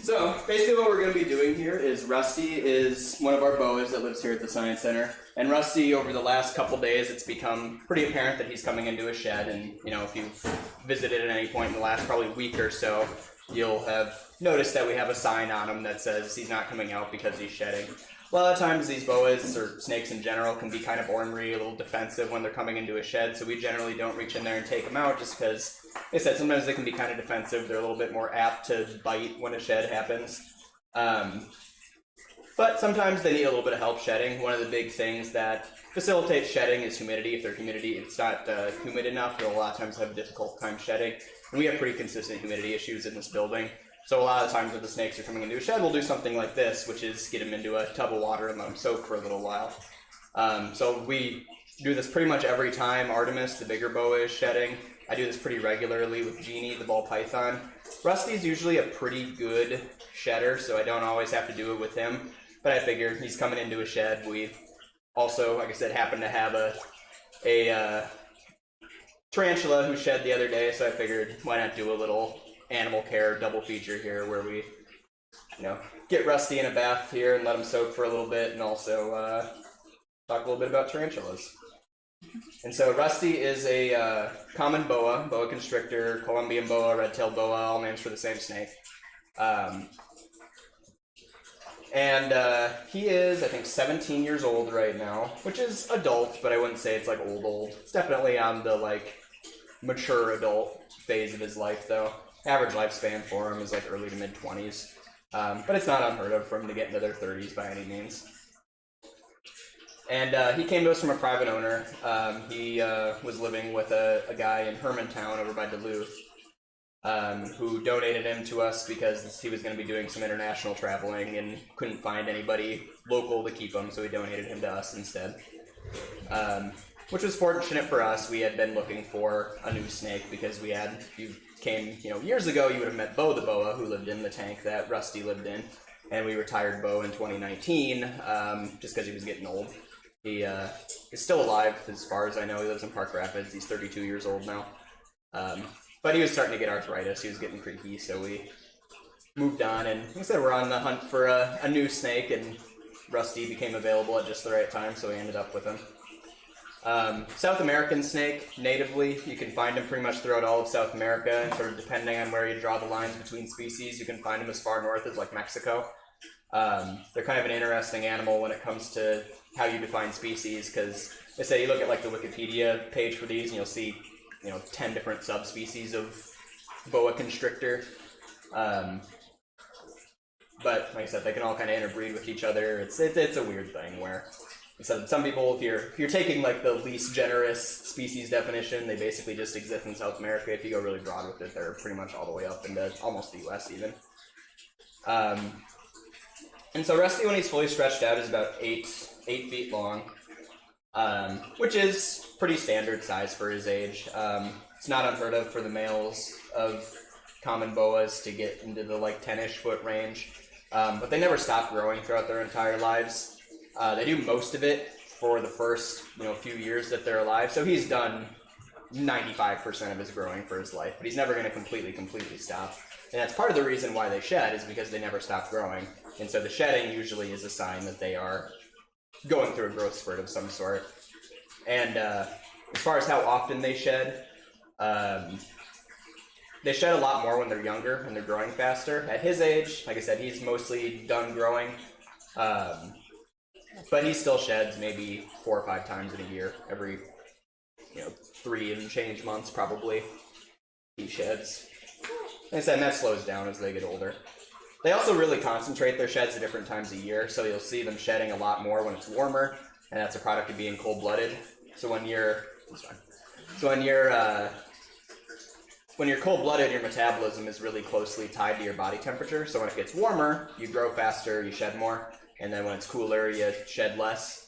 So basically what we're going to be doing here is Rusty is one of our boas that lives here at the Science Center. And Rusty, over the last couple days, it's become pretty apparent that he's coming into a shed. And, you know, if you've visited at any point in the last probably week or so, you'll have noticed that we have a sign on him that says he's not coming out because he's shedding. A lot of times these boas, or snakes in general, can be kind of ornery, a little defensive when they're coming into a shed, so we generally don't reach in there and take them out just because, like I said, sometimes they can be kind of defensive. They're a little bit more apt to bite when a shed happens. But sometimes they need a little bit of help shedding. One of the big things that facilitates shedding is humidity. If it's not humid enough, they'll a lot of times have a difficult time shedding. And we have pretty consistent humidity issues in this building. So a lot of times when the snakes are coming into a shed, we'll do something like this, which is get them into a tub of water and let them soak for a little while. So we do this pretty much every time Artemis, the bigger boa, is shedding. I do this pretty regularly with Genie, the ball python. Rusty's usually a pretty good shedder, so I don't always have to do it with him. But I figure he's coming into a shed. We also, like I said, happen to have a tarantula who shed the other day, so I figured why not do a little animal care double feature here where we, you know, get Rusty in a bath here and let him soak for a little bit, and also talk a little bit about tarantulas. And so Rusty is a common boa, boa constrictor, Colombian boa, red-tailed boa, all names for the same snake. He is, I think, 17 years old right now, which is adult, but I wouldn't say it's like old. It's definitely on the like mature adult phase of his life, though. Average lifespan for him is like early to mid-20s, but it's not unheard of for him to get into their 30s by any means. And he came to us from a private owner. He was living with a guy in Hermantown over by Duluth, who donated him to us because he was going to be doing some international traveling and couldn't find anybody local to keep him, so he donated him to us instead. Which was fortunate for us. We had been looking for a new snake because we had, if you came, you know, years ago, you would have met Bo the boa, who lived in the tank that Rusty lived in, and we retired Bo in 2019 just because he was getting old. He is still alive as far as I know. He lives in Park Rapids. He's 32 years old now. But he was starting to get arthritis. He was getting creaky, so we moved on. And like I said, we're on the hunt for a new snake, and Rusty became available at just the right time, so we ended up with him. South American snake, natively, you can find them pretty much throughout all of South America, and sort of depending on where you draw the lines between species, you can find them as far north as like Mexico. They're kind of an interesting animal when it comes to how you define species, because they say you look at like the Wikipedia page for these, and you'll see, you know, 10 different subspecies of boa constrictor. But like I said, they can all kind of interbreed with each other. It's a weird thing where so some people, if you're taking like the least generous species definition, they basically just exist in South America. If you go really broad with it, they're pretty much all the way up into almost the US even. And so Rusty, when he's fully stretched out, is about 8 feet long, which is pretty standard size for his age. It's not unheard of for the males of common boas to get into the like 10-ish foot range, but they never stop growing throughout their entire lives. They do most of it for the first, you know, few years that they're alive. So he's done 95% of his growing for his life, but he's never going to completely stop. And that's part of the reason why they shed, is because they never stop growing. And so the shedding usually is a sign that they are going through a growth spurt of some sort. And as far as how often they shed a lot more when they're younger and they're growing faster. At his age, like I said, he's mostly done growing. But he still sheds maybe 4 or 5 times in a year. Every, 3 and change months probably he sheds. Like I said, and that slows down as they get older. They also really concentrate their sheds at different times a year, so you'll see them shedding a lot more when it's warmer, and that's a product of being cold-blooded. So when you're cold-blooded, your metabolism is really closely tied to your body temperature. So when it gets warmer, you grow faster, you shed more. And then when it's cooler, you shed less.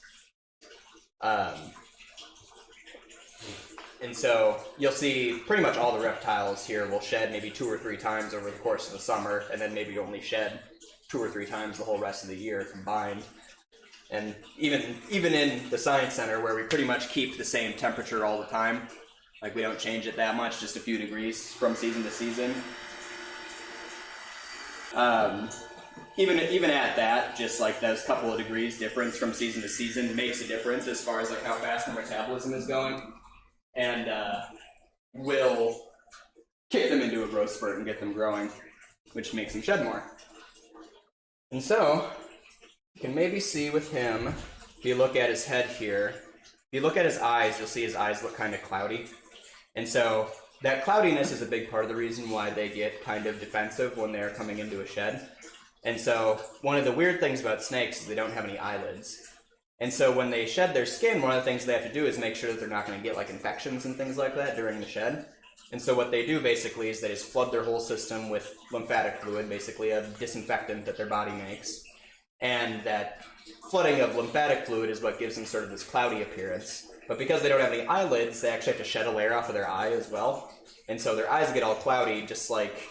And so you'll see pretty much all the reptiles here will shed maybe 2 or 3 times over the course of the summer, and then maybe only shed 2 or 3 times the whole rest of the year combined. And even in the Science Center, where we pretty much keep the same temperature all the time, Like, we don't change it that much, just a few degrees from season to season. Even at that, just like those couple of degrees difference from season to season makes a difference as far as like how fast their metabolism is going, and will kick them into a growth spurt and get them growing, which makes them shed more. And so, you can maybe see with him, if you look at his head here, if you look at his eyes, you'll see his eyes look kind of cloudy. And so, that cloudiness is a big part of the reason why they get kind of defensive when they're coming into a shed. And so, one of the weird things about snakes is they don't have any eyelids. And so when they shed their skin, one of the things they have to do is make sure that they're not going to get like infections and things like that during the shed. And so what they do basically is they just flood their whole system with lymphatic fluid, basically a disinfectant that their body makes. And that flooding of lymphatic fluid is what gives them sort of this cloudy appearance. But because they don't have any eyelids, they actually have to shed a layer off of their eye as well. And so their eyes get all cloudy, just like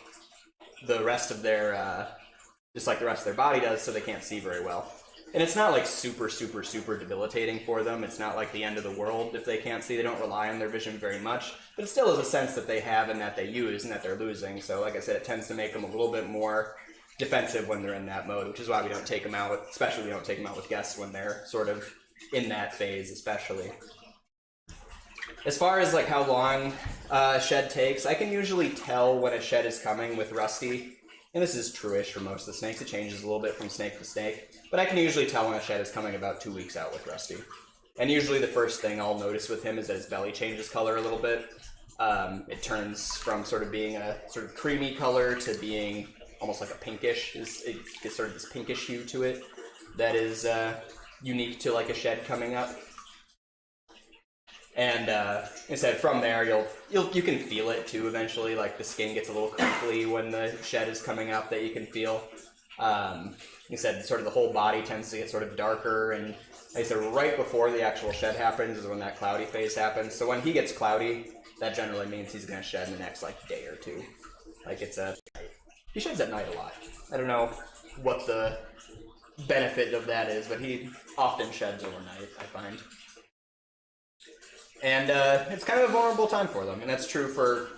the rest of their body does, so they can't see very well. And it's not like super debilitating for them. It's not like the end of the world if they can't see. They don't rely on their vision very much. But it still is a sense that they have and that they use and that they're losing. So like I said, it tends to make them a little bit more defensive when they're in that mode, which is why we don't take them out, especially we don't take them out with guests when they're sort of in that phase especially. As far as like how long a shed takes, I can usually tell when a shed is coming with Rusty. And this is true-ish for most of the snakes. It changes a little bit from snake to snake. But I can usually tell when a shed is coming about 2 weeks out with Rusty. And usually the first thing I'll notice with him is that his belly changes color a little bit. It turns from sort of being a sort of creamy color to being almost like a pinkish. It gets sort of this pinkish hue to it that is unique to like a shed coming up. And instead, from there, you can feel it too. Eventually, like the skin gets a little crinkly when the shed is coming up. That you can feel. You said sort of the whole body tends to get sort of darker, and like I said, right before the actual shed happens is when that cloudy phase happens. So when he gets cloudy, that generally means he's going to shed in the next like day or two. Like he sheds at night a lot. I don't know what the benefit of that is, but he often sheds overnight, I find. And it's kind of a vulnerable time for them, and that's true for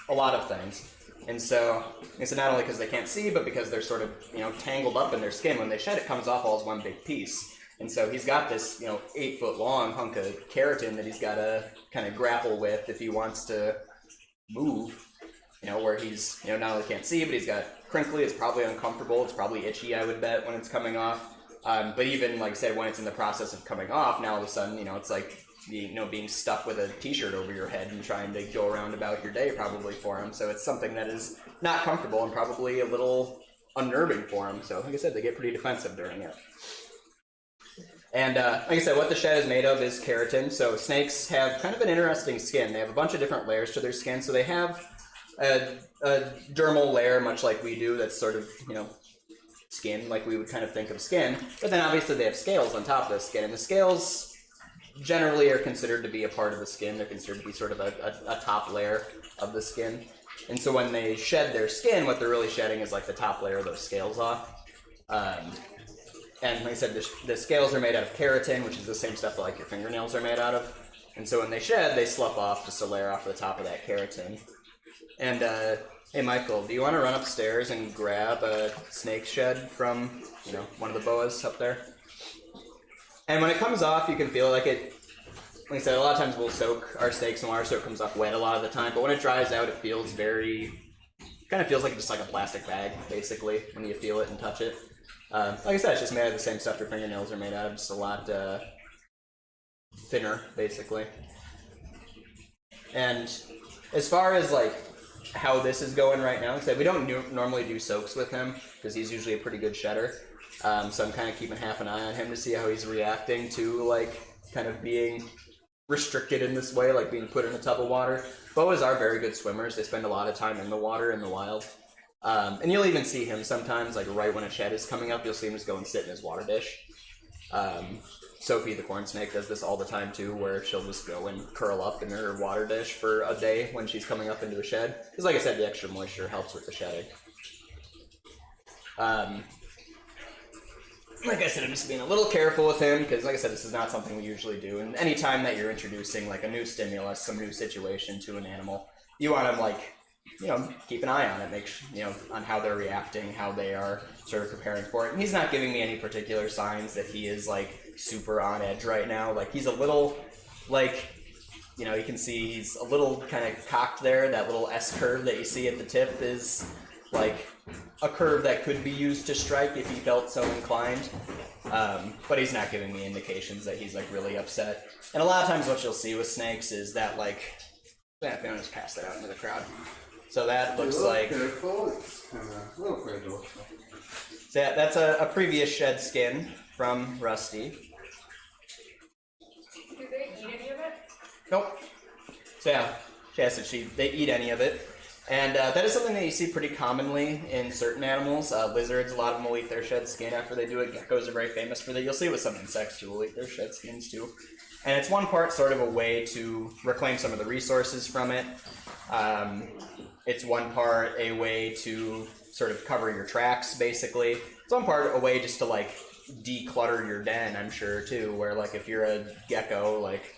a lot of things. And so, it's not only because they can't see, but because they're sort of, tangled up in their skin. When they shed, it comes off all as one big piece. And so he's got this, 8-foot-long hunk of keratin that he's got to kind of grapple with if he wants to move. Where he's, not only can't see, but he's got crinkly, it's probably uncomfortable, it's probably itchy, I would bet, when it's coming off. But even, like I said, when it's in the process of coming off, now all of a sudden, it's like, being stuck with a t-shirt over your head and trying to go around about your day probably for him. So it's something that is not comfortable and probably a little unnerving for him. So like I said, they get pretty defensive during it. And like I said, what the shed is made of is keratin. So snakes have kind of an interesting skin. They have a bunch of different layers to their skin. So they have a dermal layer, much like we do, that's sort of, skin, like we would kind of think of skin. But then obviously they have scales on top of the skin. And the scales generally are considered to be a part of the skin. They're considered to be sort of a top layer of the skin. And so when they shed their skin, what they're really shedding is like the top layer of those scales off. And like I said, the scales are made out of keratin, which is the same stuff that like your fingernails are made out of. And so when they shed, they slough off just a layer off the top of that keratin. And hey Michael, do you want to run upstairs and grab a snake shed from, one of the boas up there? And when it comes off, you can feel like it, like I said, a lot of times we'll soak our snakes in water so it comes off wet a lot of the time, but when it dries out, it feels kind of feels like just like a plastic bag, basically, when you feel it and touch it. Like I said, it's just made out of the same stuff your fingernails are made out of, just a lot thinner, basically. And as far as like how this is going right now, like I said, we don't normally do soaks with him, because he's usually a pretty good shedder. So I'm kind of keeping half an eye on him to see how he's reacting to, like, kind of being restricted in this way, like being put in a tub of water. Boas are very good swimmers. They spend a lot of time in the water in the wild. And you'll even see him sometimes, like right when a shed is coming up, you'll see him just go and sit in his water dish. Sophie the corn snake does this all the time too, where she'll just go and curl up in her water dish for a day when she's coming up into a shed. Because like I said, the extra moisture helps with the shedding. like I said, I'm just being a little careful with him because, like I said, this is not something we usually do. And any time that you're introducing like a new stimulus, some new situation to an animal, you want to like, keep an eye on it, on how they're reacting, how they are sort of preparing for it. And he's not giving me any particular signs that he is like super on edge right now. Like he's a little like, you can see he's a little kind of cocked there. That little S curve that you see at the tip is like a curve that could be used to strike if he felt so inclined. But he's not giving me indications that he's like really upset. And a lot of times what you'll see with snakes is that like, if I just pass that out into the crowd. So that looks like, careful. It's kind of a little fragile. so yeah, that's a previous shed skin from Rusty. Do they eat any of it? Nope. So yeah, she asked if they eat any of it. And that is something that you see pretty commonly in certain animals. Lizards, a lot of them will eat their shed skin after they do it. Geckos are very famous for that. You'll see it with some insects too, will eat their shed skins too. And it's one part sort of a way to reclaim some of the resources from it. It's one part a way to sort of cover your tracks, basically. It's one part a way just to like declutter your den, I'm sure too, where like if you're a gecko, like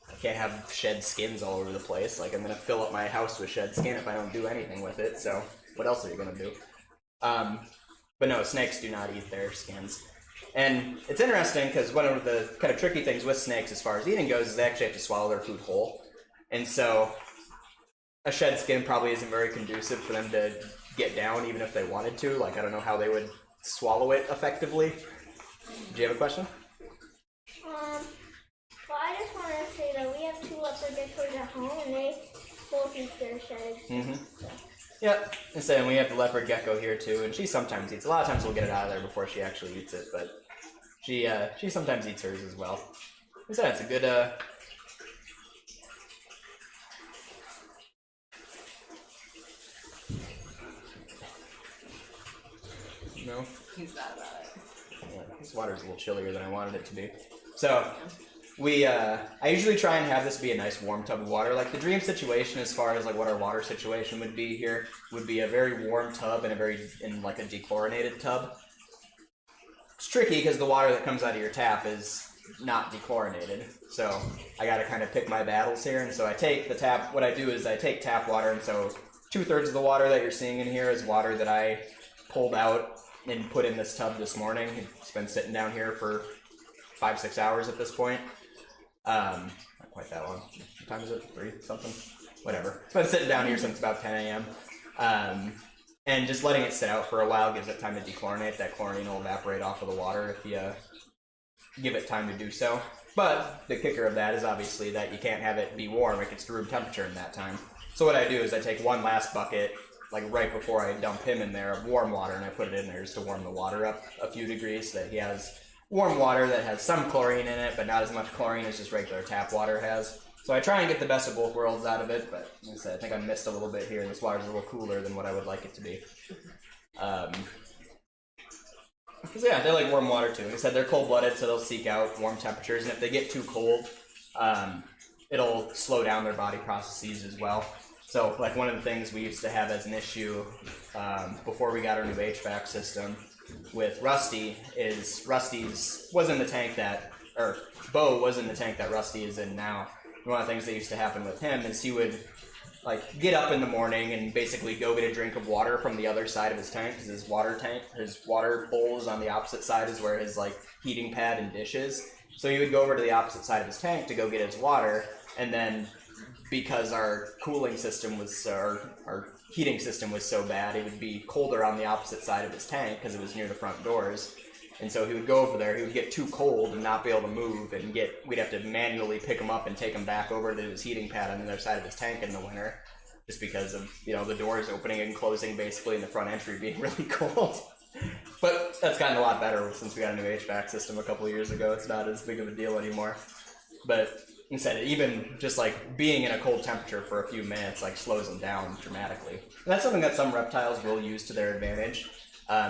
I can't have shed skins all over the place. Like I'm gonna fill up my house with shed skin if I don't do anything with it. So what else are you gonna do? But no, snakes do not eat their skins. And it's interesting because one of the kind of tricky things with snakes as far as eating goes is they actually have to swallow their food whole. And so a shed skin probably isn't very conducive for them to get down even if they wanted to. Like I don't know how they would swallow it effectively. Do you have a question? Well, I just want to say that we have 2 leopard geckos at home, and they both eat their sheds. Mm-hmm. So. Yep. And so we have the leopard gecko here too, and she sometimes eats. A lot of times we'll get it out of there before she actually eats it, but she sometimes eats hers as well. Like I said, it's a good No. He's bad about it. Yeah, this water's a little chillier than I wanted it to be. So, I usually try and have this be a nice warm tub of water. Like the dream situation as far as like what our water situation would be here would be a very warm tub and like a dechlorinated tub. It's tricky because the water that comes out of your tap is not dechlorinated. So I gotta kind of pick my battles here. And so I take the tap, what I do is I take tap water, and so 2/3 of the water that you're seeing in here is water that I pulled out and put in this tub this morning. It's been sitting down here for 5-6 hours at this point. Not quite that long. What time is it? 3 something? Whatever. It's been sitting down here since about 10 a.m. And just letting it sit out for a while gives it time to dechlorinate. That chlorine will evaporate off of the water if you give it time to do so. But the kicker of that is obviously that you can't have it be warm. It gets to room temperature in that time. So what I do is I take one last bucket, like right before I dump him in there, of warm water, and I put it in there just to warm the water up a few degrees so that he has warm water that has some chlorine in it, but not as much chlorine as just regular tap water has. So I try and get the best of both worlds out of it, but like I said, I think I missed a little bit here, and this water's a little cooler than what I would like it to be. Because yeah, they like warm water too. Like I said, they're cold-blooded, so they'll seek out warm temperatures, and if they get too cold, it'll slow down their body processes as well. So like one of the things we used to have as an issue before we got our new HVAC system with Rusty is was in the tank that, or Bo was in the tank that Rusty is in now. One of the things that used to happen with him is he would like get up in the morning and basically go get a drink of water from the other side of his tank, because his water bowl is on the opposite side is where his like heating pad and dish is. So he would go over to the opposite side of his tank to go get his water, and then because our cooling system was, our heating system was so bad, it would be colder on the opposite side of his tank because it was near the front doors. And so he would go over there, he would get too cold and not be able to move, and we'd have to manually pick him up and take him back over to his heating pad on the other side of his tank in the winter, just because of, the doors opening and closing basically and the front entry being really cold. But that's gotten a lot better since we got a new HVAC system a couple of years ago. It's not as big of a deal anymore. But instead, even just like being in a cold temperature for a few minutes like slows them down dramatically. And that's something that some reptiles will use to their advantage.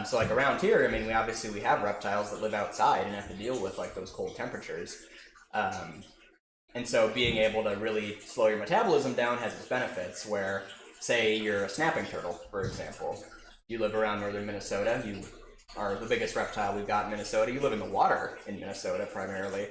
So like around here, I mean, we have reptiles that live outside and have to deal with like those cold temperatures. And so being able to really slow your metabolism down has its benefits, where say you're a snapping turtle, for example. You live around northern Minnesota, you are the biggest reptile we've got in Minnesota. You live in the water in Minnesota primarily.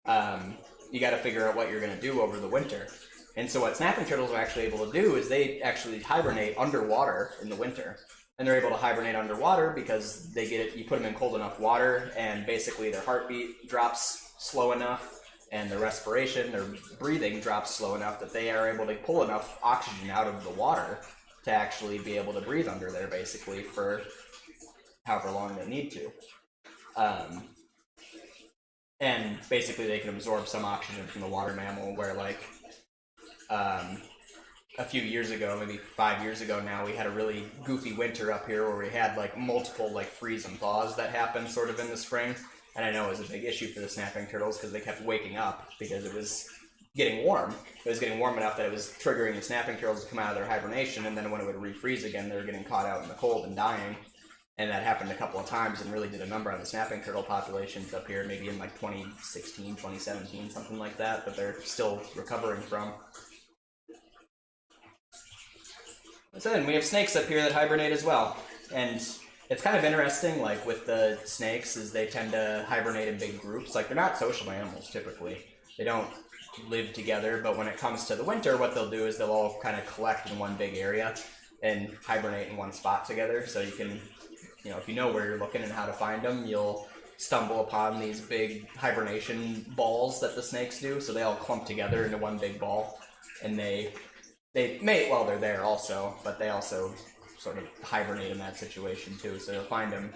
You got to figure out what you're going to do over the winter. And so what snapping turtles are actually able to do is they actually hibernate underwater in the winter. And they're able to hibernate underwater because they get it, you put them in cold enough water, and basically their heartbeat drops slow enough, and their respiration, their breathing drops slow enough that they are able to pull enough oxygen out of the water to actually be able to breathe under there, basically, for however long they need to. And basically they can absorb some oxygen from the water mammal, where like a few years ago, maybe 5 years ago now, we had a really goofy winter up here where we had like multiple like freeze and thaws that happened sort of in the spring. And I know it was a big issue for the snapping turtles because they kept waking up because it was getting warm. It was getting warm enough that it was triggering the snapping turtles to come out of their hibernation, and then when it would refreeze again, they were getting caught out in the cold and dying. And that happened a couple of times and really did a number on the snapping turtle populations up here, maybe in like 2016, 2017, something like that, but they're still recovering from. So then we have snakes up here that hibernate as well. And it's kind of interesting, like with the snakes, is they tend to hibernate in big groups. Like they're not social animals typically. They don't live together, but when it comes to the winter, what they'll do is they'll all kind of collect in one big area and hibernate in one spot together. So you can, you know, if you know where you're looking and how to find them, you'll stumble upon these big hibernation balls that the snakes do. So they all clump together into one big ball, and they mate while they're there also, but they also sort of hibernate in that situation too. So you'll find them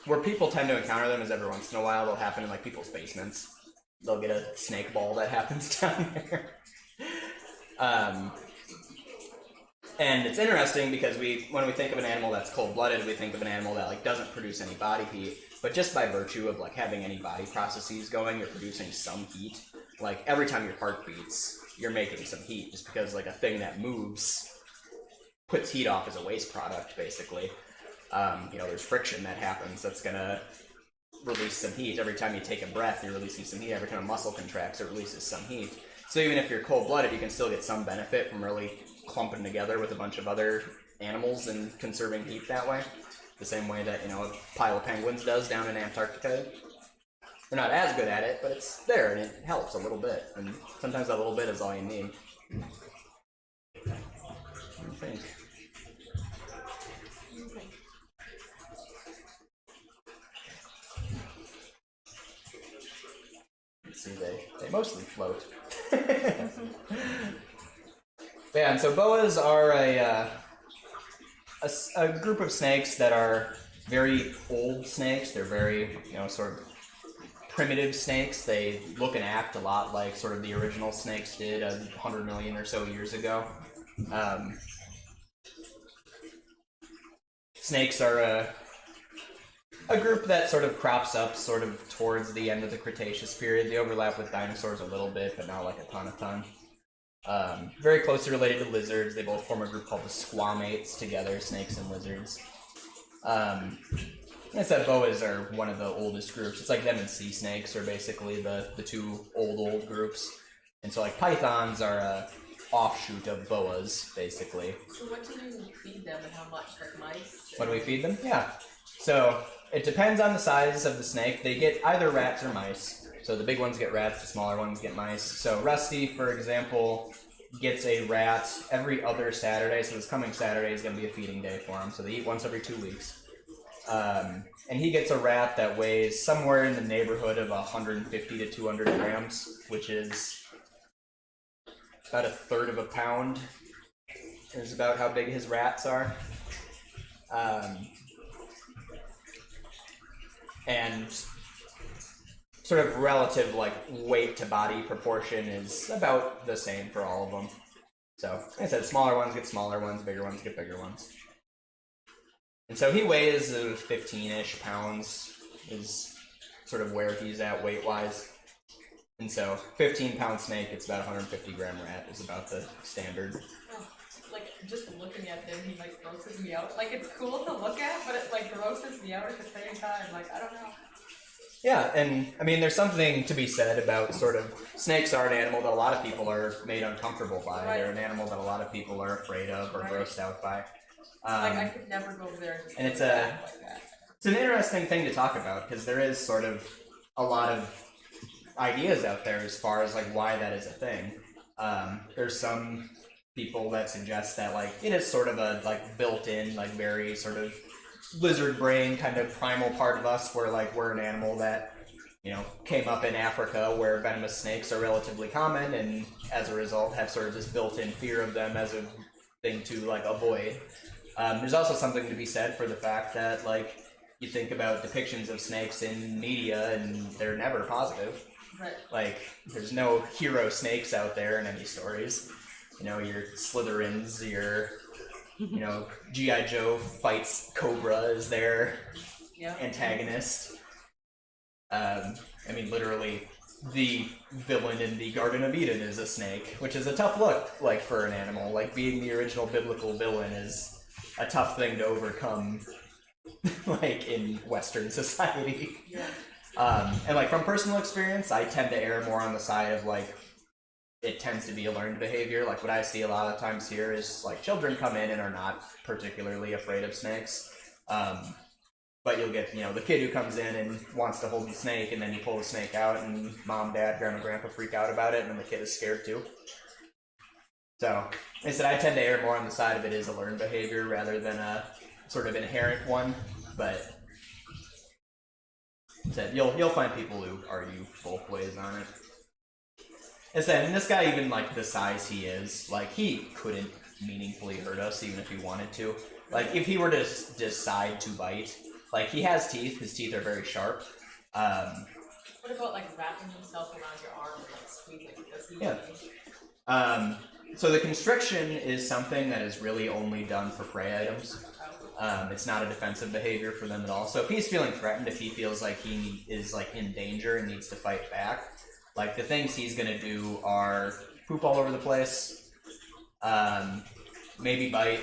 where people tend to encounter them is every once in a while. They'll happen in like people's basements. They'll get a snake ball that happens down there. And it's interesting because when we think of an animal that's cold-blooded, we think of an animal that like doesn't produce any body heat. But just by virtue of like having any body processes going, you're producing some heat. Like every time your heart beats, you're making some heat, just because like a thing that moves puts heat off as a waste product, basically. You know, there's friction that happens that's gonna release some heat. Every time you take a breath, you're releasing some heat. Every time a muscle contracts, it releases some heat. So even if you're cold-blooded, you can still get some benefit from really clumping together with a bunch of other animals and conserving heat that way. The same way that, you know, a pile of penguins does down in Antarctica. They're not as good at it, but it's there and it helps a little bit. And sometimes that little bit is all you need. What do you think? Let's see, they mostly float. Yeah, and so boas are a group of snakes that are very old snakes. They're very, you know, sort of primitive snakes. They look and act a lot like sort of the original snakes did 100 million or so years ago. Snakes are a group that sort of crops up sort of towards the end of the Cretaceous period. They overlap with dinosaurs a little bit, but not like a ton. Very closely related to lizards. They both form a group called the squamates together, snakes and lizards. I said boas are one of the oldest groups. It's like them and sea snakes are basically the two old groups. And so like pythons are a offshoot of boas, basically. So what do you feed them and how much? Like mice? What do we feed them? Yeah. So it depends on the size of the snake. They get either rats or mice. So the big ones get rats, the smaller ones get mice. So Rusty, for example, gets a rat every other Saturday. So this coming Saturday is going to be a feeding day for him. So they eat once every 2 weeks. And he gets a rat that weighs somewhere in the neighborhood of 150 to 200 grams, which is about a third of a pound. Is about how big his rats are. And sort of relative like weight to body proportion is about the same for all of them. So, like I said, smaller ones get smaller ones, bigger ones get bigger ones. And so he weighs 15-ish pounds is sort of where he's at weight-wise. And so 15-pound snake, it's about 150-gram rat is about the standard. Oh, like, just looking at them, he, like, grosses me out. Like, it's cool to look at, but it, like, grosses me out at the same time. Like, I don't know. Yeah, and, I mean, there's something to be said about sort of, snakes are an animal that a lot of people are made uncomfortable by. Right. They're an animal that a lot of people are afraid of or Right. grossed out by. Like I could never go over there and it's like a- that. It's an interesting thing to talk about because there is sort of a lot of ideas out there as far as like why that is a thing. There's some people that suggest that like it is sort of a like built-in, like very sort of lizard brain kind of primal part of us where like we're an animal that, you know, came up in Africa where venomous snakes are relatively common and as a result have sort of this built-in fear of them as a thing to like avoid. There's also something to be said for the fact that like you think about depictions of snakes in media and they're never positive. Right. Like, there's no hero snakes out there in any stories. You know, your Slytherins, your, you know, G.I. Joe fights Cobra as their antagonist. I mean, literally, the villain in the Garden of Eden is a snake, which is a tough look, like, for an animal. Like, being the original biblical villain is a tough thing to overcome, like, in Western society. Yeah. And like from personal experience, I tend to err more on the side of like, it tends to be a learned behavior. Like what I see a lot of times here is like children come in and are not particularly afraid of snakes. But you'll get, you know, the kid who comes in and wants to hold the snake and then you pull the snake out and mom, dad, grandma, grandpa freak out about it and then the kid is scared too. So, I said I tend to err more on the side of it is a learned behavior rather than a sort of inherent one, but said you'll find people who argue both ways on it. And said, and this guy, even like the size he is, like he couldn't meaningfully hurt us even if he wanted to. Like if he were to decide to bite, like he has teeth. His teeth are very sharp. What about like wrapping himself around your arm and like squeezing? Does he? Yeah. So the constriction is something that is really only done for prey items. It's not a defensive behavior for them at all. So if he's feeling threatened, if he feels like he is like in danger and needs to fight back, like the things he's gonna do are poop all over the place, maybe bite.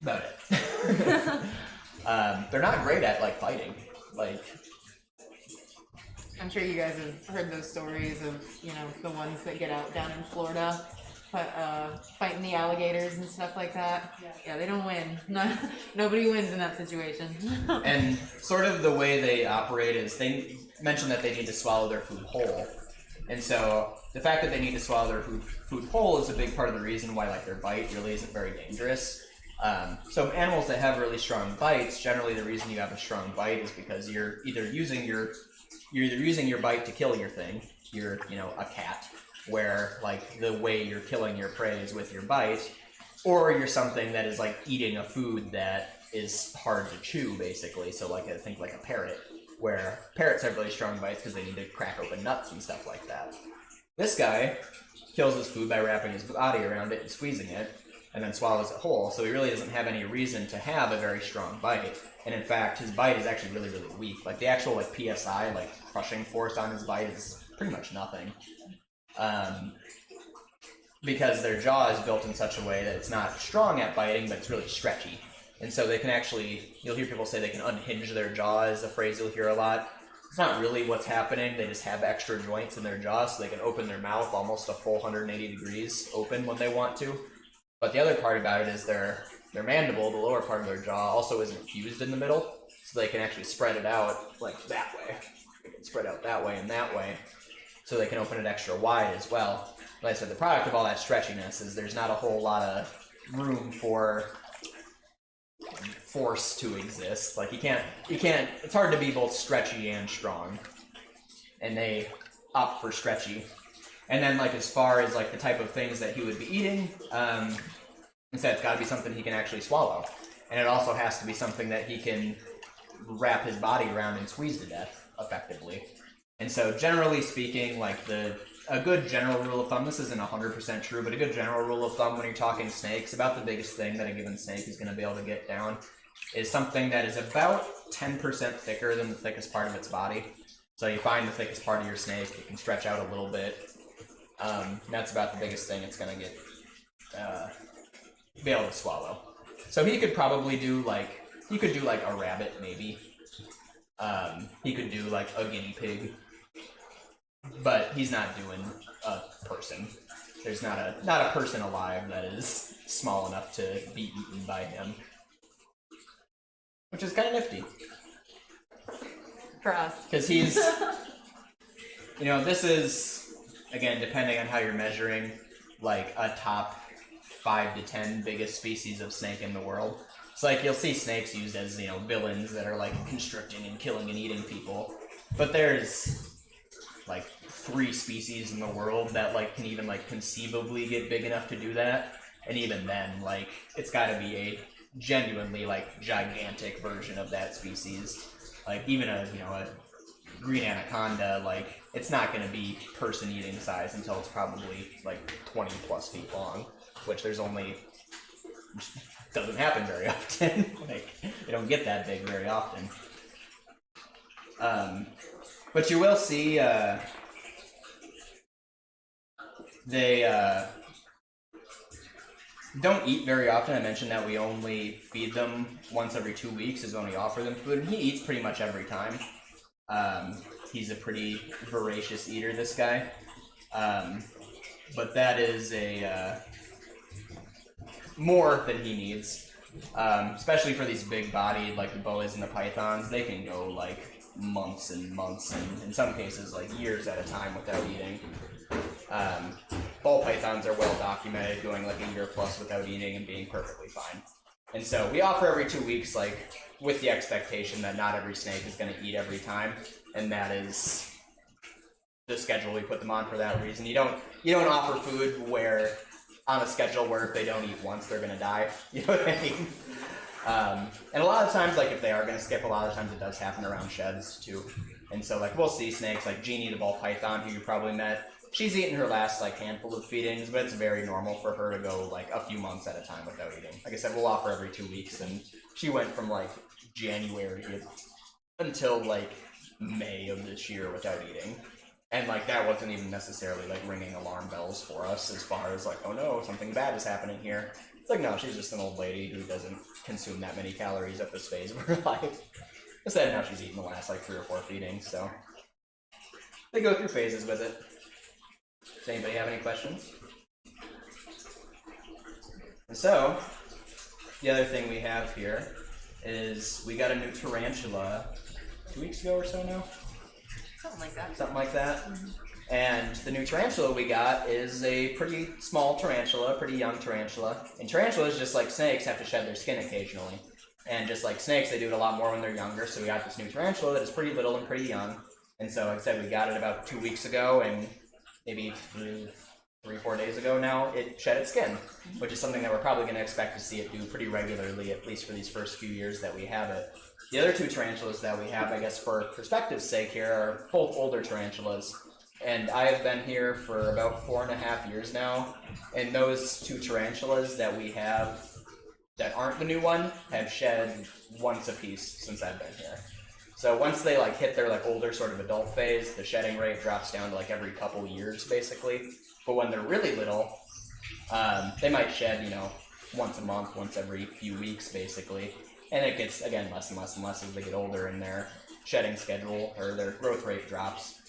About it. They're not great at like fighting. Like I'm sure you guys have heard those stories of, you know, the ones that get out down in Florida, fighting the alligators and stuff like that. Yeah, they don't win. Nobody wins in that situation. And sort of the way they operate is they mention that they need to swallow their food whole. And so the fact that they need to swallow their food whole is a big part of the reason why like their bite really isn't very dangerous. So animals that have really strong bites, generally the reason you have a strong bite is because you're either using your bite to kill your thing. You're, you know, a cat, where like the way you're killing your prey is with your bite, or you're something that is like eating a food that is hard to chew, basically. So like I think like a parrot, where parrots have really strong bites because they need to crack open nuts and stuff like that. This guy kills his food by wrapping his body around it and squeezing it, and then swallows it whole. So he really doesn't have any reason to have a very strong bite. And in fact, his bite is actually really, really weak. Like the actual like PSI, like crushing force on his bite is pretty much nothing. Because their jaw is built in such a way that it's not strong at biting, but it's really stretchy. And so they can actually, you'll hear people say they can unhinge their jaw is a phrase you'll hear a lot. It's not really what's happening. They just have extra joints in their jaw so they can open their mouth almost a full 180 degrees open when they want to. But the other part about it is their mandible, the lower part of their jaw, also isn't fused in the middle, so they can actually spread it out like that way. They can spread out that way and that way, so they can open it extra wide as well. Like I said, the product of all that stretchiness is there's not a whole lot of room for force to exist. Like you can't, it's hard to be both stretchy and strong. And they opt for stretchy. And then like as far as like the type of things that he would be eating, instead it's gotta be something he can actually swallow. And it also has to be something that he can wrap his body around and squeeze to death effectively. And so generally speaking, like a good general rule of thumb, this isn't 100% true, but a good general rule of thumb when you're talking snakes, about the biggest thing that a given snake is going to be able to get down is something that is about 10% thicker than the thickest part of its body. So you find the thickest part of your snake, it can stretch out a little bit. That's about the biggest thing it's going to get, be able to swallow. So he could probably do like, a rabbit maybe. He could do like a guinea pig. But he's not doing a person. there's not a person alive that is small enough to be eaten by him, which is kind of nifty. For us. Because he's, this is, again, depending on how you're measuring, like a top 5 to 10 biggest species of snake in the world. It's like you'll see snakes used as, villains that are like constricting and killing and eating people. But there's like 3 species in the world that like can even like conceivably get big enough to do that. And even then, like, it's gotta be a genuinely like gigantic version of that species. Like even a green anaconda, like it's not going to be person-eating size until it's probably like 20 plus feet long, which doesn't happen very often. Like they don't get that big very often. But you will see they don't eat very often. I mentioned that we only feed them once every 2 weeks is when we offer them food, and he eats pretty much every time. He's a pretty voracious eater, this guy. But that is more than he needs. Especially for these big-bodied, like the boas and the pythons, they can go like months and months, and in some cases like years at a time without eating. Ball pythons are well documented going like a year plus without eating and being perfectly fine. And so we offer every 2 weeks, like with the expectation that not every snake is going to eat every time, and that is the schedule we put them on for that reason. You don't offer food where on a schedule where if they don't eat once they're going to die. You know what I mean? And a lot of times, like if they are going to skip, a lot of times it does happen around sheds too. And so like we'll see snakes like Jeannie the ball python, who you probably met. She's eaten her last like handful of feedings, but it's very normal for her to go like a few months at a time without eating. Like I said, we'll offer every 2 weeks, and she went from like January until like May of this year without eating. And like that wasn't even necessarily like ringing alarm bells for us as far as like, oh no, something bad is happening here. It's like, no, she's just an old lady who doesn't consume that many calories at this phase of her life. Instead, now she's eaten the last like 3 or 4 feedings, so they go through phases with it. Does anybody have any questions? And so, the other thing we have here is we got a new tarantula 2 weeks ago or so now? Something like that. Something like that. And the new tarantula we got is a pretty small tarantula, pretty young tarantula. And tarantulas, just like snakes, have to shed their skin occasionally. And just like snakes, they do it a lot more when they're younger. So we got this new tarantula that is pretty little and pretty young. And so, like I said, we got it about 2 weeks ago, and maybe 3-4 days ago now, it shed its skin, which is something that we're probably going to expect to see it do pretty regularly, at least for these first few years that we have it. The other 2 tarantulas that we have, I guess for perspective's sake here, are both older tarantulas. And I have been here for about 4.5 years now, and those 2 tarantulas that we have that aren't the new one have shed once apiece since I've been here. So once they like hit their like older sort of adult phase, the shedding rate drops down to like every couple years basically. But when they're really little, they might shed, once a month, once every few weeks basically. And it gets, again, less and less and less as they get older, and their shedding schedule or their growth rate drops.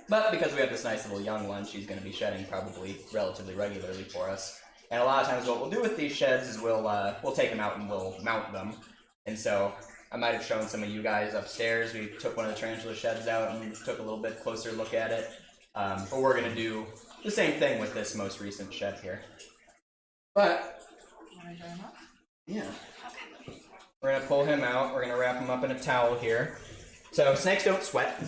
But because we have this nice little young one, she's going to be shedding probably relatively regularly for us. And a lot of times what we'll do with these sheds is we'll take them out and we'll mount them. And so I might have shown some of you guys upstairs. We took one of the tarantula sheds out and took a little bit closer look at it. But we're going to do the same thing with this most recent shed here. But, yeah. We're going to pull him out. We're going to wrap him up in a towel here. So snakes don't sweat.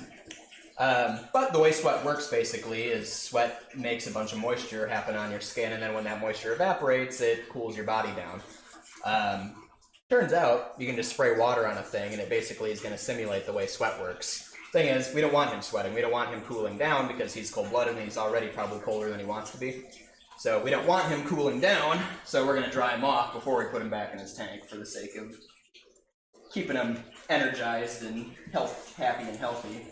But the way sweat works basically is sweat makes a bunch of moisture happen on your skin, and then when that moisture evaporates, it cools your body down. Turns out you can just spray water on a thing and it basically is going to simulate the way sweat works. Thing is, we don't want him sweating. We don't want him cooling down because he's cold-blooded and he's already probably colder than he wants to be. So we don't want him cooling down, so we're going to dry him off before we put him back in his tank for the sake of keeping him energized and happy and healthy.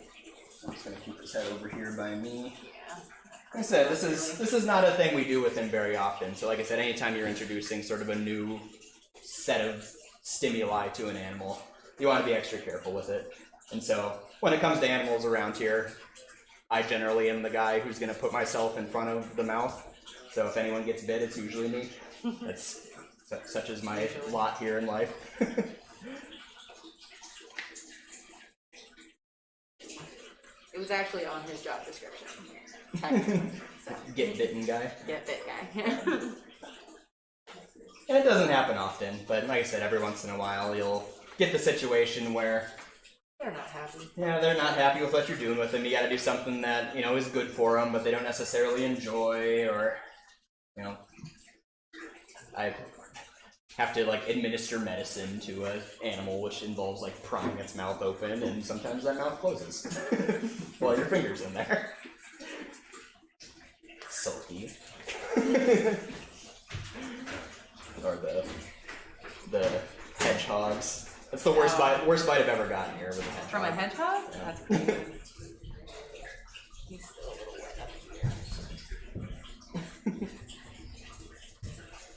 I'm just going to keep his head over here by me. Like I said, this is not a thing we do with him very often. So like I said, anytime you're introducing sort of a new set of stimuli to an animal, you want to be extra careful with it. And so when it comes to animals around here, I generally am the guy who's going to put myself in front of the mouth So if anyone gets bit, it's usually me. That's such as my lot here in life. It was actually on his job description. So, Get bitten guy. get bit guy. And it doesn't happen often, but like I said, every once in a while you'll get the situation where They're not happy. they're not happy with what you're doing with them. You got to do something that is good for them, but they don't necessarily enjoy, or I have to like administer medicine to an animal, which involves like prying its mouth open, and sometimes that mouth closes while your finger's in there. Sulky. Or the hedgehogs. That's the worst bite I've ever gotten here with a hedgehog. From a hedgehog? Yeah. That's pretty good. He's still a little wet up here.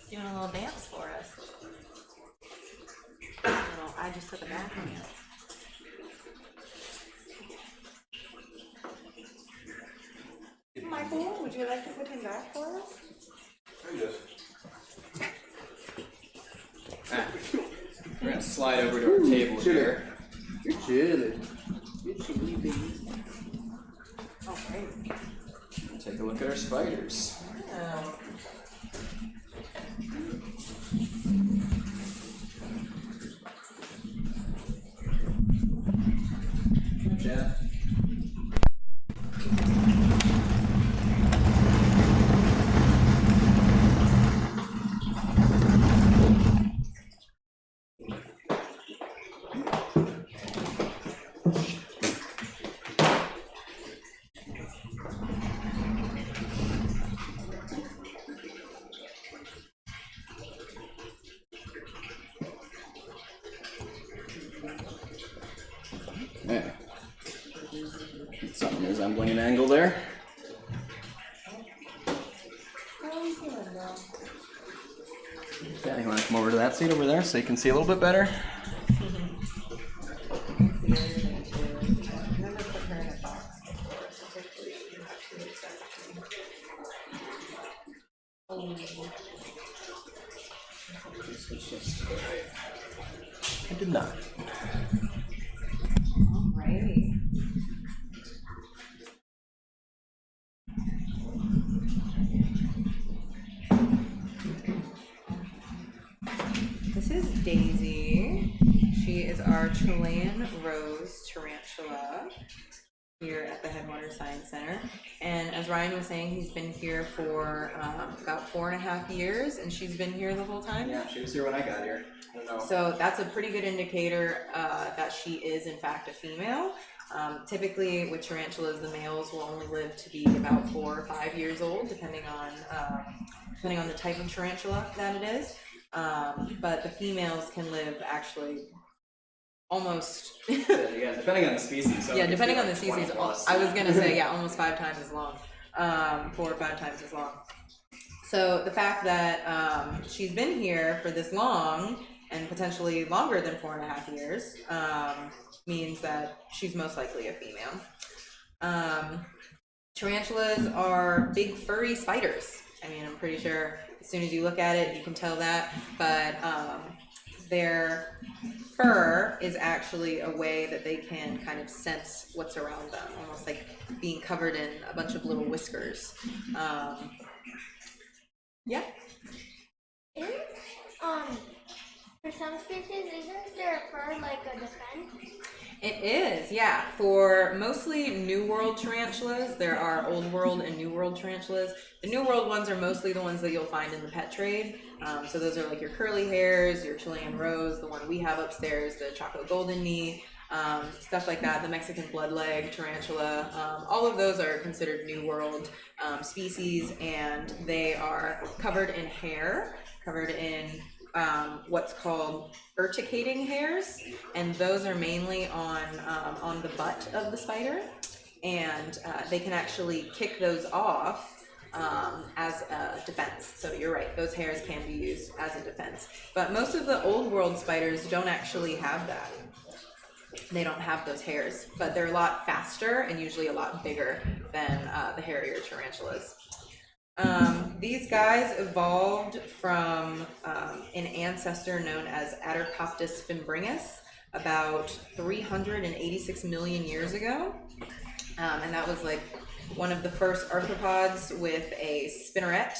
Doing a little dance for us. I just took a bath on you. Michael, would you like to put him back for us? Yes. We're gonna slide over to our table here. You're chilling. You're chilly, baby. Oh, great. Take a look at our spiders. Oh. Yeah. Yeah. Something resembling an angle there. Yeah, you want to come over to that seat over there so you can see a little bit better? I did not. Alrighty. This is Daisy. She is our Chilean rose tarantula here at the Headwater Science Center. And as Ryan was saying, he's been here for about 4.5 years, and she's been here the whole time. Yeah, she was here when I got here. I don't know. So that's a pretty good indicator that she is in fact a female. Typically with tarantulas, the males will only live to be about 4 or 5 years old, depending on the type of tarantula that it is. But the females can live actually almost Yeah, depending on the species. So yeah, depending on the 20 species. plus. I was gonna say almost 5 times as long, 4 or 5 times as long. So the fact that she's been here for this long and potentially longer than 4.5 years means that she's most likely a female. Tarantulas are big furry spiders. I mean, I'm pretty sure as soon as you look at it, you can tell that, but their fur is actually a way that they can kind of sense what's around them, almost like being covered in a bunch of little whiskers. Yeah. For some species, isn't their fur like a defense? It is, yeah. For mostly New World tarantulas, there are Old World and New World tarantulas. The New World ones are mostly the ones that you'll find in the pet trade. So those are like your curly hairs, your Chilean rose, the one we have upstairs, the Choco golden knee, stuff like that, the Mexican bloodleg tarantula. All of those are considered New World species, and they are covered in hair, covered in what's called urticating hairs, and those are mainly on the butt of the spider, and they can actually kick those off as a defense. So you're right, those hairs can be used as a defense. But most of the Old World spiders don't actually have that. They don't have those hairs, but they're a lot faster and usually a lot bigger than the hairier tarantulas. These guys evolved from an ancestor known as Attercoptes fimbringus about 386 million years ago. And that was like one of the first arthropods with a spinneret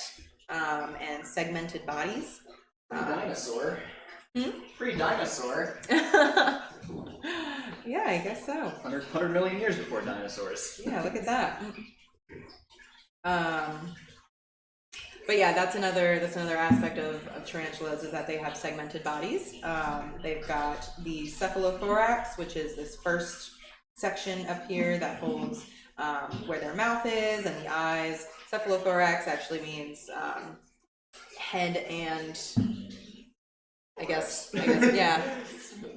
and segmented bodies. Pre-dinosaur. Pre-dinosaur. Yeah, I guess so. 100 million years before dinosaurs. Yeah, look at that. But yeah, that's another aspect of tarantulas is that they have segmented bodies. They've got the cephalothorax, which is this first section up here that holds where their mouth is and the eyes. Cephalothorax actually means head and I guess yeah.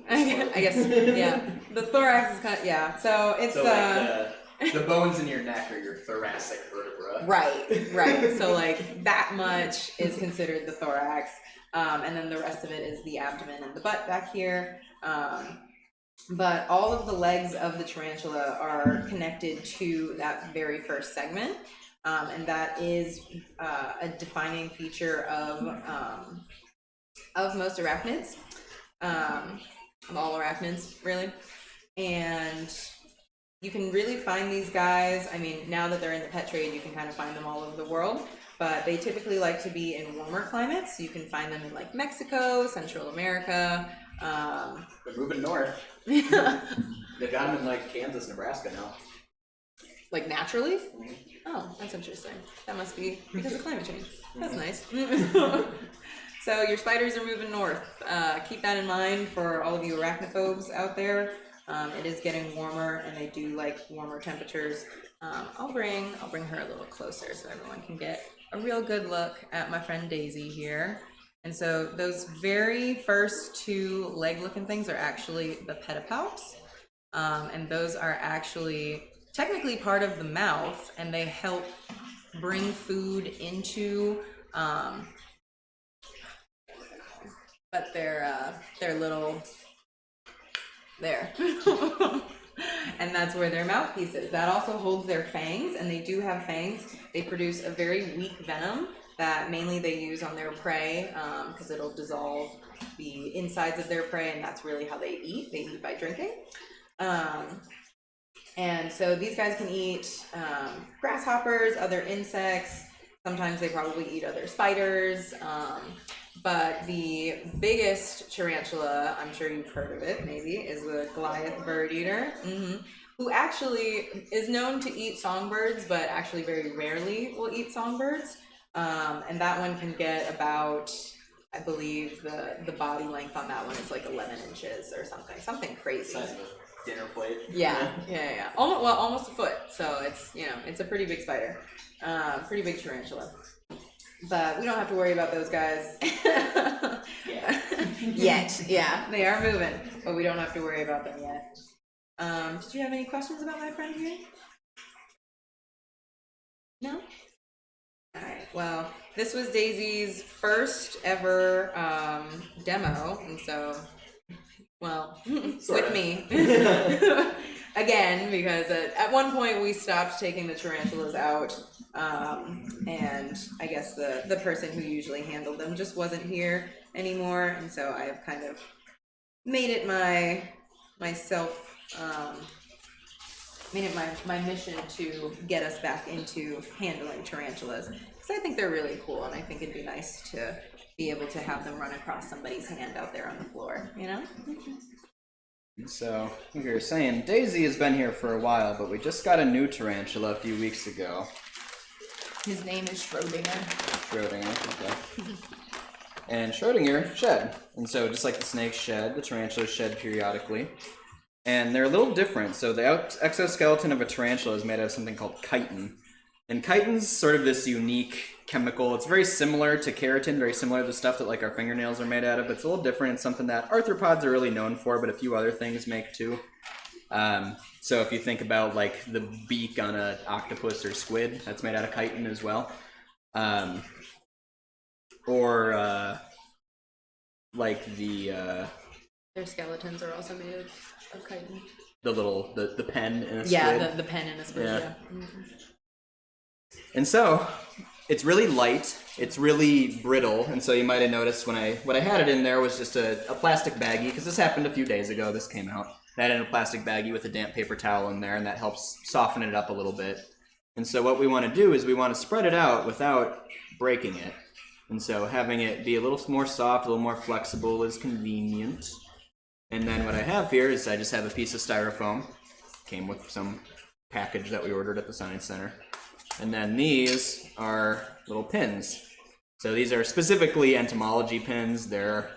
I guess yeah. The thorax is kind of, yeah. So it's So like the bones in your neck are your thoracic vertebra. Right. So like that much is considered the thorax, and then the rest of it is the abdomen and the butt back here. But all of the legs of the tarantula are connected to that very first segment, and that is a defining feature of most arachnids, of all arachnids really, and you can really find these guys. I mean, now that they're in the pet trade, you can kind of find them all over the world, but they typically like to be in warmer climates. You can find them in like Mexico, Central America. They're moving north. They've got them in like Kansas, Nebraska now. Like naturally? Oh, that's interesting. That must be because of climate change. That's nice. So your spiders are moving north. Keep that in mind for all of you arachnophobes out there. It is getting warmer, and they do like warmer temperatures. I'll bring her a little closer so everyone can get a real good look at my friend Daisy here. And so those very first two leg-looking things are actually the pedipalps, and those are actually technically part of the mouth, and they help bring food into. But they're little. There. And that's where their mouthpiece is. That also holds their fangs, and they do have fangs. They produce a very weak venom that mainly they use on their prey because it'll dissolve the insides of their prey, and that's really how they eat. They eat by drinking. And so these guys can eat grasshoppers, other insects. Sometimes they probably eat other spiders. But the biggest tarantula, I'm sure you've heard of it maybe, is the Goliath bird eater, who actually is known to eat songbirds, but actually very rarely will eat songbirds. And that one can get about, I believe the body length on that one is like 11 inches or something crazy. Size of a dinner plate. Yeah. Almost a foot. So it's, it's a pretty big spider, pretty big tarantula. But we don't have to worry about those guys. Yet. Yeah, they are moving, but we don't have to worry about them yet. Did you have any questions about my friend here? No? Alright, well, this was Daisy's first ever demo, and so, well, with me. Again, because at one point we stopped taking the tarantulas out, and I guess the person who usually handled them just wasn't here anymore, and so I've kind of made it my mission to get us back into handling tarantulas, because I think they're really cool, and I think it'd be nice to be able to have them run across somebody's hand out there on the floor, So, like you were saying, Daisy has been here for a while, but we just got a new tarantula a few weeks ago. His name is Schrodinger. Okay. And Schrodinger shed. And so, just like the snakes shed, the tarantulas shed periodically. And they're a little different. So, the exoskeleton of a tarantula is made out of something called chitin. And chitin's sort of this unique chemical. It's very similar to keratin, very similar to the stuff that like our fingernails are made out of, but it's a little different. It's something that arthropods are really known for, but a few other things make too. So if you think about like the beak on an octopus or squid, that's made out of chitin as well. Like Their skeletons are also made of chitin. The pen in a squid. Yeah, the pen in a squid, yeah. And so, it's really light, it's really brittle, and so you might have noticed when I had it in there was just a plastic baggie, because this happened a few days ago, this came out. I had it in a plastic baggie with a damp paper towel in there, and that helps soften it up a little bit. And so what we want to do is we want to spread it out without breaking it. And so having it be a little more soft, a little more flexible is convenient. And then what I have here is I just have a piece of styrofoam. Came with some package that we ordered at the Science Center. And then these are little pins. So these are specifically entomology pins. They're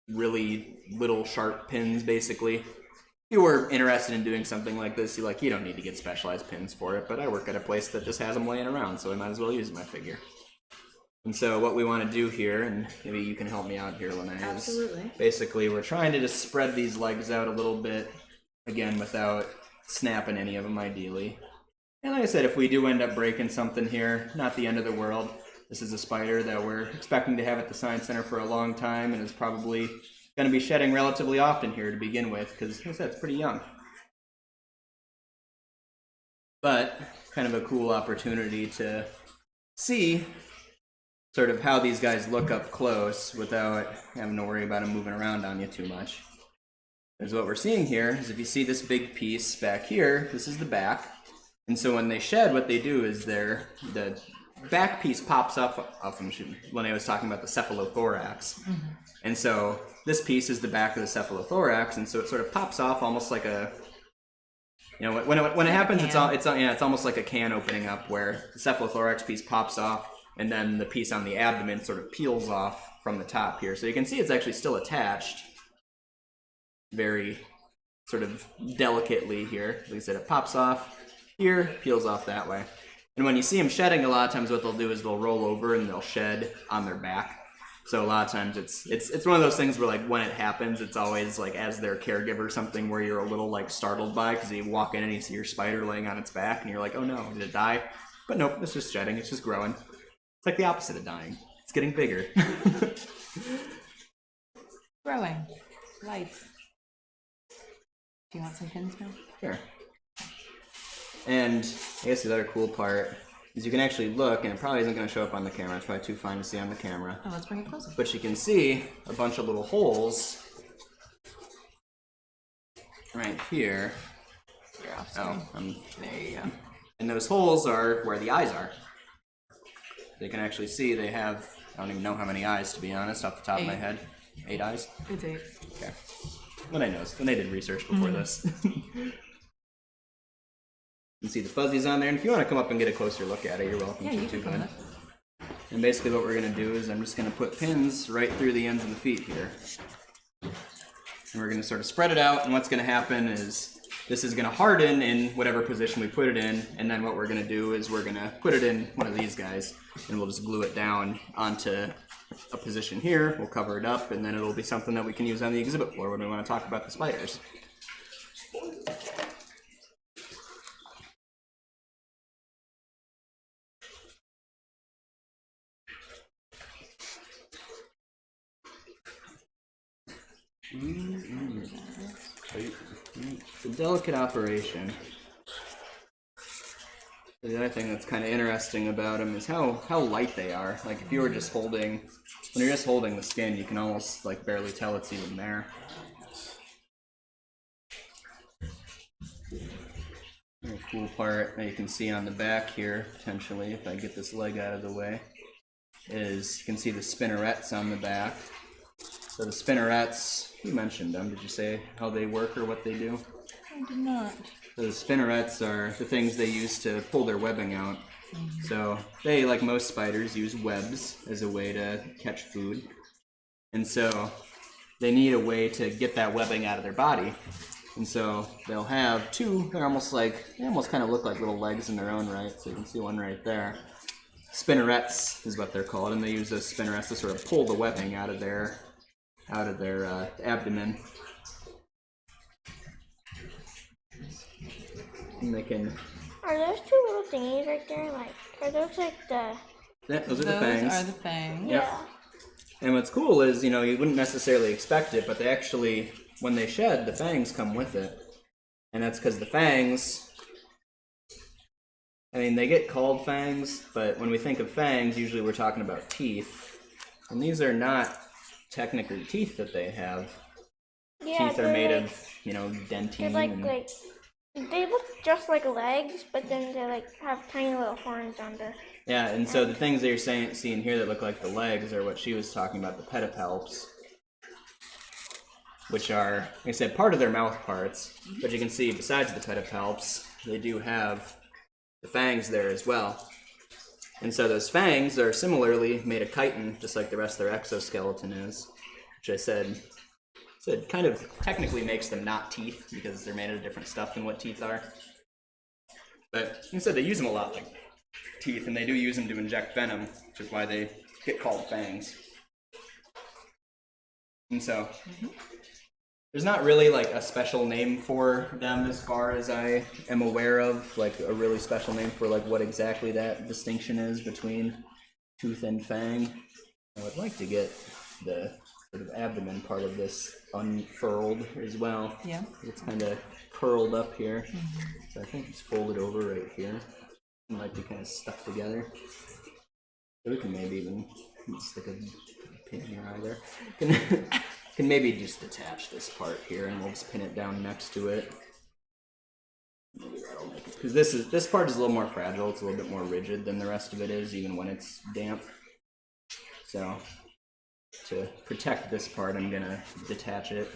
really little sharp pins, basically. If you were interested in doing something like this, you don't need to get specialized pins for it, but I work at a place that just has them laying around, so I might as well use my figure. And so what we want to do here, and maybe you can help me out here, Lene, is Absolutely. basically we're trying to just spread these legs out a little bit, again, without snapping any of them, ideally. And like I said, if we do end up breaking something here, not the end of the world. This is a spider that we're expecting to have at the Science Center for a long time, and is probably going to be shedding relatively often here to begin with, because, like I said, it's pretty young. But kind of a cool opportunity to see sort of how these guys look up close without having to worry about them moving around on you too much. Because what we're seeing here is if you see this big piece back here, this is the back. And so when they shed, what they do is the back piece pops up when I was talking about the cephalothorax. Mm-hmm. And so this piece is the back of the cephalothorax, and so it sort of pops off almost like a, when it happens, it's almost like a can opening up where the cephalothorax piece pops off, and then the piece on the abdomen sort of peels off from the top here. So you can see it's actually still attached very sort of delicately here. Like I said, it pops off here, peels off that way. And when you see them shedding, a lot of times what they'll do is they'll roll over and they'll shed on their back. So a lot of times it's one of those things where, like, when it happens, it's always like as their caregiver something where you're a little like startled by, because you walk in and you see your spider laying on its back and you're like, oh no, did it die? But nope, it's just shedding, it's just growing. It's like the opposite of dying. It's getting bigger. Growing. Lights. Do you want some pins now? Sure. And I guess the other cool part is you can actually look, and it probably isn't going to show up on the camera. It's probably too fine to see on the camera. Oh, let's bring it closer. But you can see a bunch of little holes right here. You're off Oh, screen. There you go. and those holes are where the eyes are. So you can actually see they have, I don't even know how many eyes, to be honest, off the top of my head. 8 eyes? It's 8. Okay. When I did research before this. You can see the fuzzies on there, and if you want to come up and get a closer look at it, you're welcome Yeah, to you too, can come bud. up. And basically what we're going to do is I'm just going to put pins right through the ends of the feet here. And we're going to sort of spread it out, and what's going to happen is this is going to harden in whatever position we put it in, and then what we're going to do is we're going to put it in one of these guys, and we'll just glue it down onto a position here. We'll cover it up, and then it'll be something that we can use on the exhibit floor when we want to talk about the spiders. It's a delicate operation. The other thing that's kind of interesting about them is how light they are. Like if you were just holding, when you're just holding the skin, you can almost like barely tell it's even there. The cool part that you can see on the back here, potentially, if I get this leg out of the way, is you can see the spinnerets on the back. So the spinnerets, you mentioned them. Did you say how they work or what they do? I did not. So the spinnerets are the things they use to pull their webbing out. So they, like most spiders, use webs as a way to catch food. And so they need a way to get that webbing out of their body. And so they'll have two, they almost kind of look like little legs in their own right. So you can see one right there. Spinnerets is what they're called, and they use those spinnerets to sort of pull the webbing out of their abdomen. And they can. Are those two little thingies right there? Like, are those like the? Yeah, those are the fangs. Those are the fangs. Yep. Yeah. And what's cool is, you wouldn't necessarily expect it, but they actually, when they shed, the fangs come with it. And that's because the fangs I mean, they get called fangs, but when we think of fangs, usually we're talking about teeth. And these are not technically teeth that they have. Yeah, Teeth are they're made like, of, you know, they're dentine like and they look just like legs, but then they like have tiny little horns under. yeah, and so the things that you're seeing here that look like the legs are what she was talking about, the pedipalps, which are, like I said, part of their mouth parts. But you can see, besides the pedipalps, they do have the fangs there as well. And so those fangs are similarly made of chitin, just like the rest of their exoskeleton is, which I said kind of technically makes them not teeth because they're made of different stuff than what teeth are. But like I said, they use them a lot like teeth, and they do use them to inject venom, which is why they get called fangs. And so there's not really like a special name for them as far as I am aware of, like a really special name for like what exactly that distinction is between tooth and fang. I would like to get the sort of abdomen part of this unfurled as well. Yeah. It's kind of curled up here. So I think it's folded over right here. It might be kind of stuck together. So we can maybe even stick a pin here either. Can maybe just detach this part here and we'll just pin it down next to it. Maybe that'll make it. Because this part is a little more fragile, it's a little bit more rigid than the rest of it is, even when it's damp. So to protect this part, I'm gonna detach it.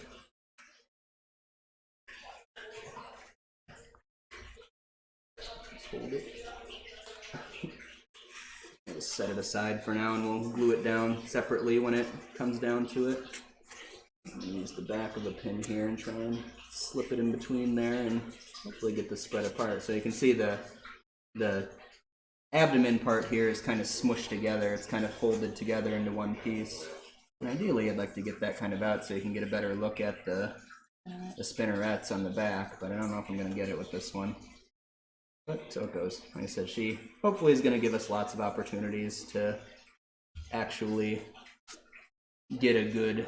Just hold it. Just set it aside for now and we'll glue it down separately when it comes down to it. Use the back of a pin here and try and slip it in between there and hopefully get this spread apart. So you can see the abdomen part here is kind of smushed together. It's kind of folded together into one piece. And ideally I'd like to get that kind of out so you can get a better look at the spinnerets on the back, but I don't know if I'm going to get it with this one. But so it goes. Like I said, she hopefully is going to give us lots of opportunities to actually get a good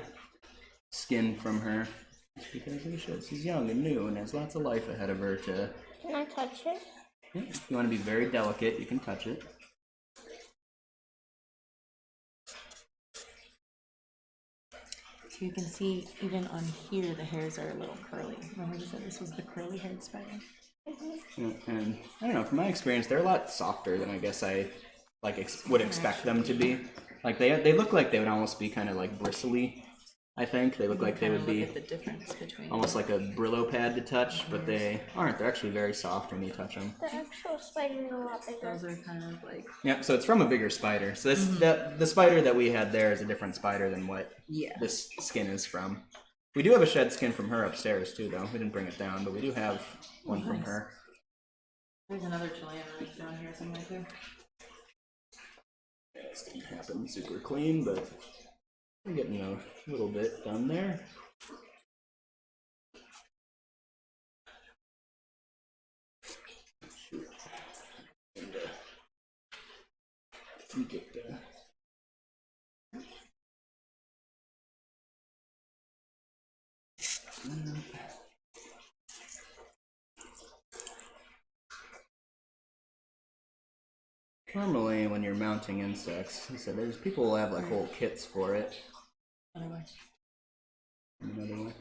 skin from her. Because she's young and new and has lots of life ahead of her to... Can I touch it? Yeah, if you want to be very delicate, you can touch it. So you can see even on here the hairs are a little curly. Remember you said this was the curly haired spider? And I don't know, from my experience, they're a lot softer than I guess I would expect them to be. Like they look like they would almost be kind of like bristly. I think they look like they would be Look at the difference between almost like a Brillo pad to touch, but they aren't. They're actually very soft when you touch them. The actual spider is a lot bigger. those are kind of like Yep. So it's from a bigger spider. So this the spider that we had there is a different spider than what this skin is from. We do have a shed skin from her upstairs too, though. We didn't bring it down, but we do have one from her. There's another Chilean right down here somewhere too. Yeah, this didn't happen super clean, but we're getting a little bit done there. Shoot. And, get the... Normally, when you're mounting insects, so there's people who have like whole kits for it. Anyway, Another way.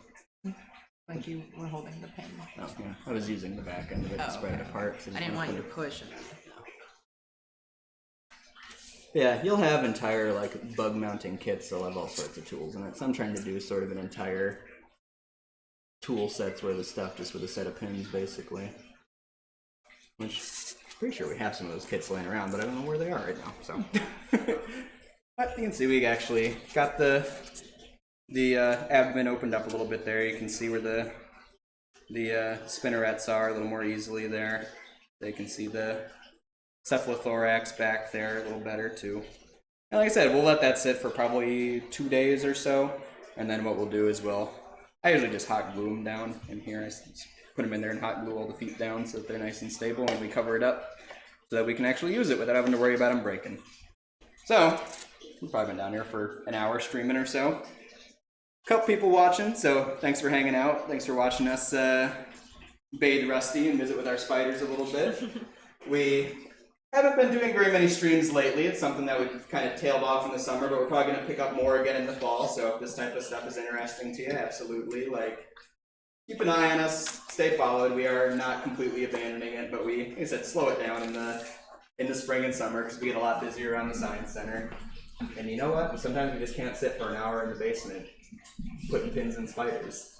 like you were holding the pin. Oh yeah, I was using the back end of it to spread it apart. So I didn't want you to push. Yeah, you'll have entire like bug mounting kits. They'll have all sorts of tools in it. So I'm trying to do sort of an entire tool sets worth of stuff just with a set of pins, basically. Which pretty sure we have some of those kits laying around, but I don't know where they are right now. So, but you can see we actually got the abdomen opened up a little bit there. You can see where the spinnerets are a little more easily there. They can see the cephalothorax back there a little better too. And like I said, we'll let that sit for probably 2 days or so, and then what we'll do is I usually just hot glue them down in here. I just put them in there and hot glue all the feet down so that they're nice and stable, and we cover it up so that we can actually use it without having to worry about them breaking. So, we've probably been down here for an hour streaming or so. Couple people watching, so thanks for hanging out. Thanks for watching us bathe Rusty and visit with our spiders a little bit. we haven't been doing very many streams lately. It's something that we've kind of tailed off in the summer, but we're probably going to pick up more again in the fall. So if this type of stuff is interesting to you, absolutely. Like, keep an eye on us. Stay followed. We are not completely abandoning it, but we, like I said, slow it down in the spring and summer because we get a lot busier around the science center. And you know what? Sometimes we just can't sit for an hour in the basement putting pins in spiders.